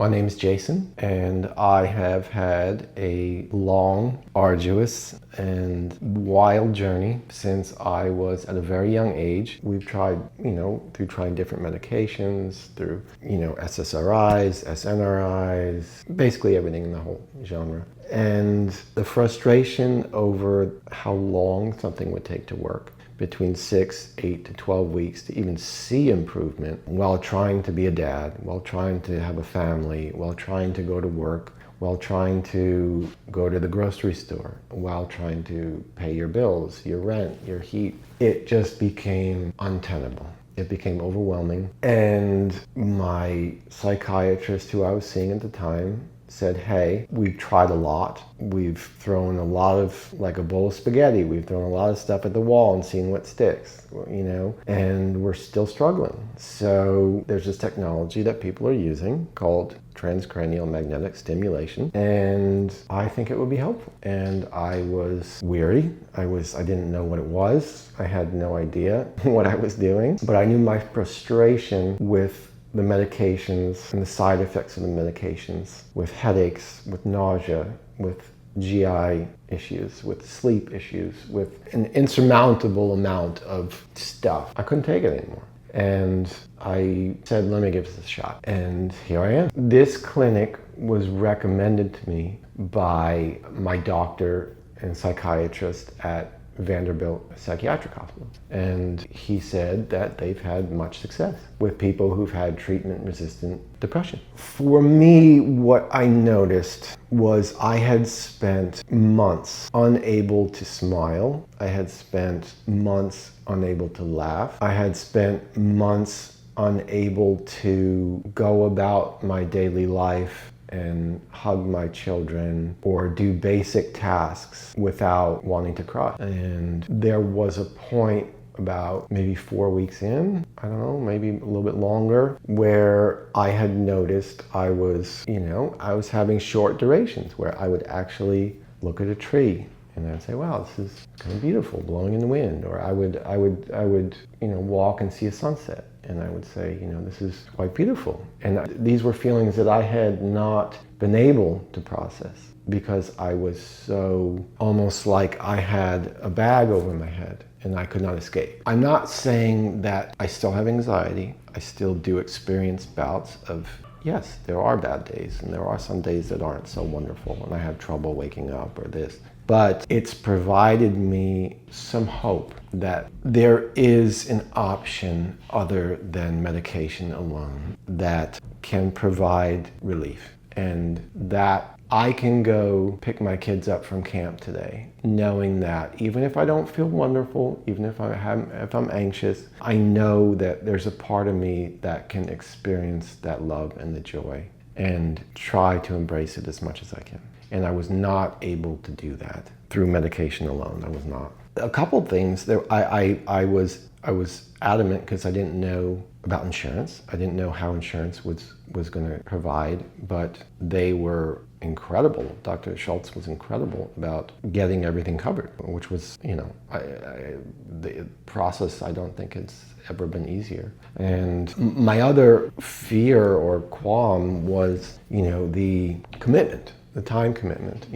My name is Jason, and I have had a long, arduous, and wild journey since I was at a very young age. We've tried, through trying different medications, through, SSRIs, SNRIs, basically everything in the whole genre. And the frustration over how long something would take to work, between 6, 8 to 12 weeks to even see improvement while trying to be a dad, while trying to have a family, while trying to go to work, while trying to go to the grocery store, while trying to pay your bills, your rent, your heat. It just became untenable. It became overwhelming. And my psychiatrist, who I was seeing at the time, said, hey, we've tried a lot. We've thrown a lot of, like a bowl of spaghetti, we've thrown a lot of stuff at the wall and seen what sticks, and we're still struggling. So there's this technology that people are using called transcranial magnetic stimulation, and I think it would be helpful. And I was weary. I didn't know what it was. I had no idea what I was doing, but I knew my frustration with the medications and the side effects of the medications, with headaches, with nausea, with GI issues, with sleep issues, with an insurmountable amount of stuff. I couldn't take it anymore. And I said, let me give this a shot. And here I am. This clinic was recommended to me by my doctor and psychiatrist at Vanderbilt Psychiatric Hospital. And he said that they've had much success with people who've had treatment-resistant depression. For me, what I noticed was I had spent months unable to smile. I had spent months unable to laugh. I had spent months unable to go about my daily life and hug my children or do basic tasks without wanting to cry. And there was a point about maybe 4 weeks in, I don't know, maybe a little bit longer, where I had noticed I was having short durations where I would actually look at a tree and I'd say, wow, this is kind of beautiful, blowing in the wind. Or I would walk and see a sunset. And I would say, this is quite beautiful. And these were feelings that I had not been able to process because I was so almost like I had a bag over my head and I could not escape. I'm not saying that I still have anxiety. I still do experience bouts of, yes, there are bad days and there are some days that aren't so wonderful and I have trouble waking up or this. But it's provided me some hope that there is an option other than medication alone that can provide relief, and that I can go pick my kids up from camp today knowing that even if I don't feel wonderful, even if I'm anxious, I know that there's a part of me that can experience that love and the joy and try to embrace it as much as I can. And I was not able to do that through medication alone. I was not. A couple of things that I was adamant because I didn't know about insurance. I didn't know how insurance was going to provide, but they were incredible. Dr. Schultz was incredible about getting everything covered, which was, the process I don't think it's ever been easier. And my other fear or qualm was, the commitment. The time commitment,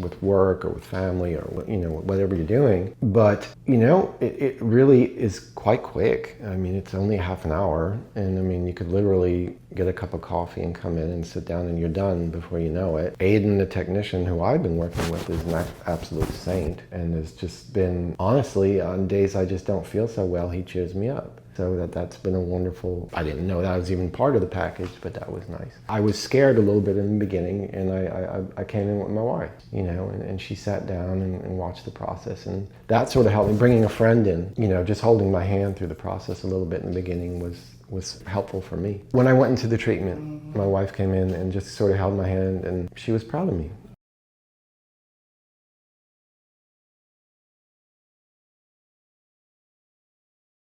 with work or with family or, whatever you're doing. But, it really is quite quick. I mean, it's only half an hour. And you could literally get a cup of coffee and come in and sit down and you're done before you know it. Aiden, the technician who I've been working with, is an absolute saint and has just been, honestly, on days I just don't feel so well, he cheers me up. So that's been a wonderful, I didn't know that was even part of the package, but that was nice. I was scared a little bit in the beginning, and I came in with my wife, and she sat down and watched the process, and that sort of helped me. Bringing a friend in, just holding my hand through the process a little bit in the beginning was helpful for me. When I went into the treatment, my wife came in and just sort of held my hand, and she was proud of me.